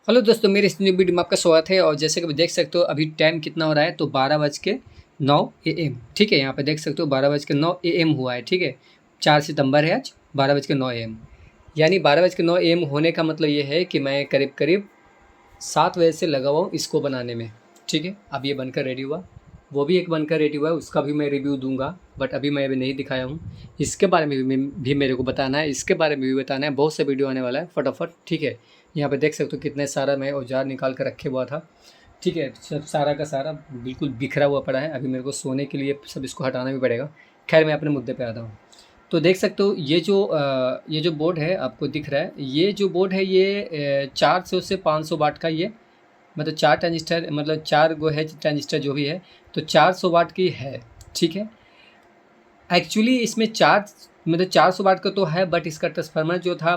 Hello दोस्तों, मेरे इस न्यू वीडियो में आपका स्वागत है। और जैसे कि आप देख सकते हो अभी टाइम कितना हो रहा है, तो 12:09 AM। ठीक है, यहाँ पे देख सकते हो 12:09 AM हुआ है। ठीक है, 4 सितंबर है आज, 12:09 AM। यानी 12:09 AM होने का मतलब ये है कि मैं करीब करीब 7 बजे से लगा हुआ हूँ इसको बनाने में। ठीक है, अब ये बनकर रेडी हुआ, वो भी एक बनकर रेडी हुआ है, उसका भी मैं रिव्यू दूंगा, बट अभी नहीं दिखाया हूँ। इसके बारे में भी मेरे को बताना है, इसके बारे में भी बताना है। बहुत से वीडियो आने वाला है फटाफट। ठीक है, यहाँ पे देख सकते हो कितने सारा मैं औजार निकाल कर रखे हुआ था। ठीक है, सब सारा का सारा बिल्कुल बिखरा हुआ पड़ा है। अभी मेरे को सोने के लिए सब इसको हटाना भी पड़ेगा। खैर, मैं अपने मुद्दे पे आता हूँ। तो देख सकते हो ये जो बोर्ड है आपको दिख रहा है, ये जो बोर्ड है ये 400 से 500 वाट का, ये मतलब 4 ट्रांजिस्टर, मतलब 4 गो है ट्रांजिस्टर जो भी है, तो 400 वाट की है। ठीक है, एक्चुअली इसमें 400 वाट का तो है, बट इसका ट्रांसफार्मर जो था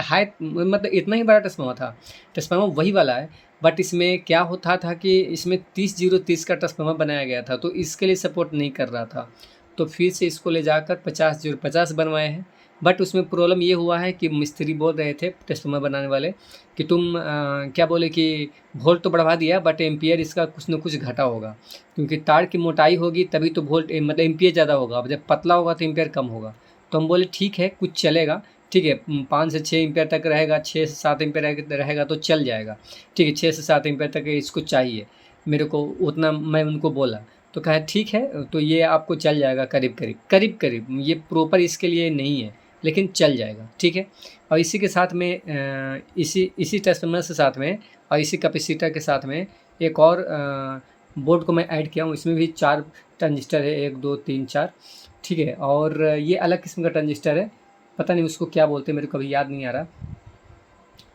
है, मतलब इतना ही बड़ा ट्रांसफार्मर था। ट्रांसफार्मर वही वाला है, बट इसमें क्या होता था कि इसमें 30-0-30 का ट्रांसफार्मर बनाया गया था, तो इसके लिए सपोर्ट नहीं कर रहा था। तो फिर से इसको ले जाकर 50-0-50 बनवाए हैं। बट उसमें प्रॉब्लम ये हुआ है कि मिस्त्री बोल रहे थे ट्रांसफार्मर बनाने वाले कि तुम क्या बोले कि वोल्ट तो बढ़वा दिया, बट एम्पियर इसका कुछ ना कुछ घटा होगा, क्योंकि तार की मोटाई होगी तभी तो वोल्ट मतलब एम्पियर ज़्यादा होगा। अब जब पतला होगा तो एम्पियर कम होगा। तो हम बोले ठीक है, कुछ चलेगा। ठीक है, 5 से 6 एम्पियर तक रहेगा, 6 से 7 एम्पियर रहेगा तो चल जाएगा। ठीक है, 6 से 7 एम्पियर तक इसको चाहिए मेरे को, उतना मैं उनको बोला। तो कहा ठीक है, तो ये आपको चल जाएगा करीब करीब, ये प्रॉपर इसके लिए नहीं है, लेकिन चल जाएगा। ठीक है, और इसी के साथ में इसी ट्रांसफार्मर के साथ में और इसी कैपेसिटर के साथ में एक और बोर्ड को मैं ऐड किया हूँ। इसमें भी 4 ट्रांजिस्टर है, 1 2 3 4। ठीक है, और ये अलग किस्म का ट्रांजिस्टर है, पता नहीं उसको क्या बोलते हैं, मेरे को अभी याद नहीं आ रहा।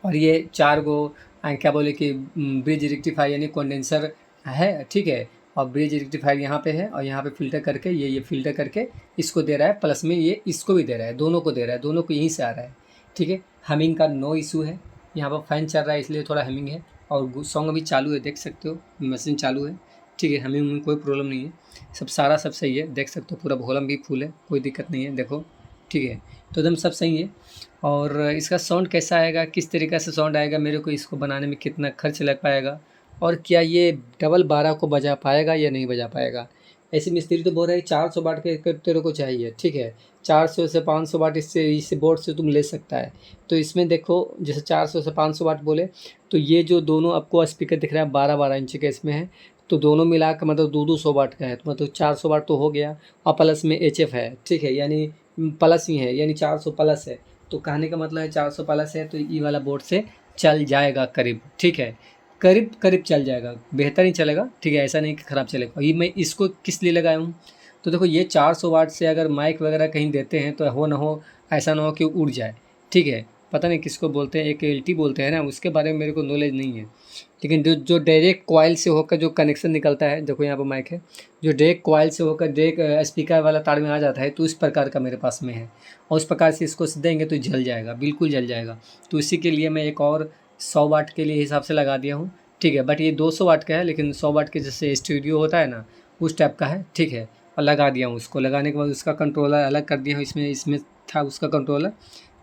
और ये 4 गो क्या बोले कि ब्रिज रेक्टिफायर यानी कंडेंसर है। ठीक है, और ब्रिज रेक्टिफायर यहाँ पे है, और यहाँ पे फिल्टर करके ये फिल्टर करके इसको दे रहा है, प्लस में ये इसको भी दे रहा है, दोनों को दे रहा है, दोनों को यहीं से आ रहा है। ठीक है, हमिंग का नो इशू है, यहाँ पर फैन चल रहा है इसलिए थोड़ा हमिंग है, और सॉन्ग अभी चालू है, देख सकते हो मशीन चालू है। ठीक है, हमिंग में कोई प्रॉब्लम नहीं है, सब सही है, देख सकते हो पूरा वॉल्यूम भी फुल है, कोई दिक्कत नहीं है, देखो। ठीक है, तो एकदम सब सही है। और इसका साउंड कैसा आएगा, किस तरीक़े से साउंड आएगा, मेरे को इसको बनाने में कितना खर्च लग पाएगा, और क्या ये डबल 12 को बजा पाएगा या नहीं बजा पाएगा। ऐसे मिस्त्री तो बोल रहे हैं 400 वाट के तेरे को चाहिए। ठीक है, 400 से 500 वाट इस बोर्ड से तुम ले सकता है। तो इसमें देखो, जैसे 400 से 500 वाट बोले, तो ये जो दोनों आपको स्पीकर दिख रहा है 12-12 इंच के इसमें है, तो दोनों मिला कर मतलब 200 वाट का है, तो मतलब 400 वाट तो हो गया। और प्लस में HF है। ठीक है, यानी प्लस ही है, यानी 400 प्लस है। तो कहने का मतलब है 400 प्लस है, तो ये वाला बोर्ड से चल जाएगा करीब। ठीक है, करीब करीब चल जाएगा, बेहतर ही चलेगा। ठीक है, ऐसा नहीं कि ख़राब चलेगा। और ये मैं इसको किस लिए लगाया हूँ, तो देखो ये 400 वाट से अगर माइक वगैरह कहीं देते हैं तो हो ना हो, ऐसा ना हो कि उड़ जाए। ठीक है, पता नहीं किसको बोलते हैं, एक LT बोलते हैं ना, उसके बारे में मेरे को नॉलेज नहीं है। लेकिन जो डायरेक्ट कॉइल से होकर जो कनेक्शन निकलता है, देखो यहाँ पर माइक है, जो डायरेक्ट कॉइल से होकर डायरेक्ट स्पीकर वाला तार में आ जाता है, तो इस प्रकार का मेरे पास में है। और उस प्रकार से इसको देंगे तो जल जाएगा, बिल्कुल जल जाएगा। तो इसी के लिए मैं एक और 100 वाट के लिए हिसाब से लगा दिया हूँ। ठीक है, बट ये 200 वाट का है, लेकिन 100 वाट के जैसे स्टूडियो होता है ना, उस टाइप का है। ठीक है, और लगा दिया हूँ उसको, लगाने के बाद उसका कंट्रोलर अलग कर दिया हूँ। इसमें था उसका कंट्रोलर,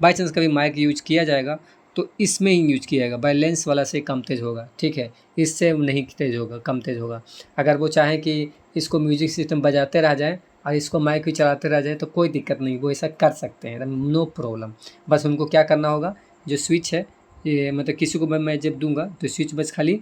बाई चांस कभी माइक यूज किया जाएगा तो इसमें ही यूज किया जाएगा। बैलेंस वाला से कम तेज़ होगा। ठीक है, इससे नहीं तेज़ होगा, कम तेज़ होगा। अगर वो चाहें कि इसको म्यूजिक सिस्टम बजाते रह जाएँ और इसको माइक भी चलाते रह जाए तो कोई दिक्कत नहीं, वो ऐसा कर सकते हैं, नो प्रॉब्लम। बस उनको क्या करना होगा, जो स्विच है ये, मतलब किसी को मैं जब दूंगा तो स्विच बस खाली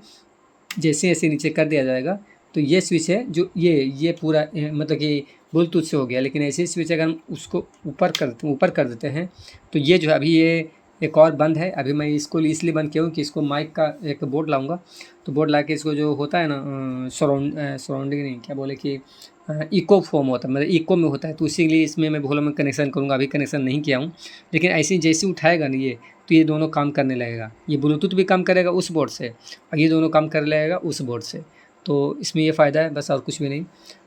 जैसे ऐसे नीचे कर दिया जाएगा। तो ये स्विच है जो ये पूरा मतलब कि ब्लूटूथ से हो गया। लेकिन ऐसे स्विच अगर हम उसको ऊपर कर देते हैं तो ये जो है, अभी ये एक और बंद है। अभी मैं इसको इसलिए बंद किया हूँ कि इसको माइक का एक बोर्ड लाऊंगा, तो बोर्ड ला के इसको जो होता है ना सराउंडिंग नहीं, क्या बोले कि इको फॉर्म होता है, मतलब इको में होता है, तो इसीलिए इसमें मैं वॉल्यूम में कनेक्शन करूँगा। अभी कनेक्शन नहीं किया हूँ, लेकिन ऐसे जैसे उठाएगा ना ये, तो ये दोनों काम करने लगेगा। ये ब्लूटूथ भी काम करेगा उस बोर्ड से, और ये दोनों काम कर लगेगा उस बोर्ड से। तो इसमें ये फ़ायदा है, बस और कुछ भी नहीं।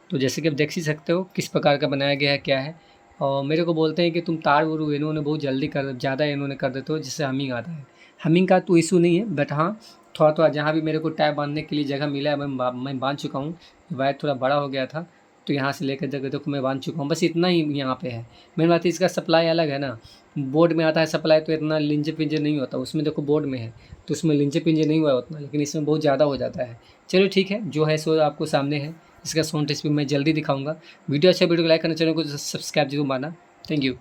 तो जैसे कि आप देख ही सकते हो किस प्रकार का बनाया गया है, क्या है। और मेरे को बोलते हैं कि तुम तार वुर इन्होंने बहुत जल्दी ज़्यादा इन्होंने कर देते हो, जिससे हमिंग आता है। हमिंग का तो इशू नहीं है, बट हाँ थोड़ा थोड़ा जहाँ भी मेरे को टैप बांधने के लिए जगह मिला है मैं बांध चुका हूँ। वायर थोड़ा बड़ा हो गया था, तो यहाँ से लेकर जगह देखो मैं बांध चुका हूँ, बस इतना ही यहाँ पे है। मेन बात है इसका सप्लाई अलग है ना, बोर्ड में आता है सप्लाई तो इतना लिंजे पिंजे नहीं होता, उसमें देखो बोर्ड में है तो उसमें लिंजे पिंजे नहीं हुआ उतना, लेकिन इसमें बहुत ज़्यादा हो जाता है। चलो ठीक है, जो है सो आपको सामने है। इसका साउंड टेस्ट भी मैं जल्दी दिखाऊंगा। वीडियो अच्छा, वीडियो को लाइक करना, चैनल को सब्सक्राइब जरूर मारना। Thank you.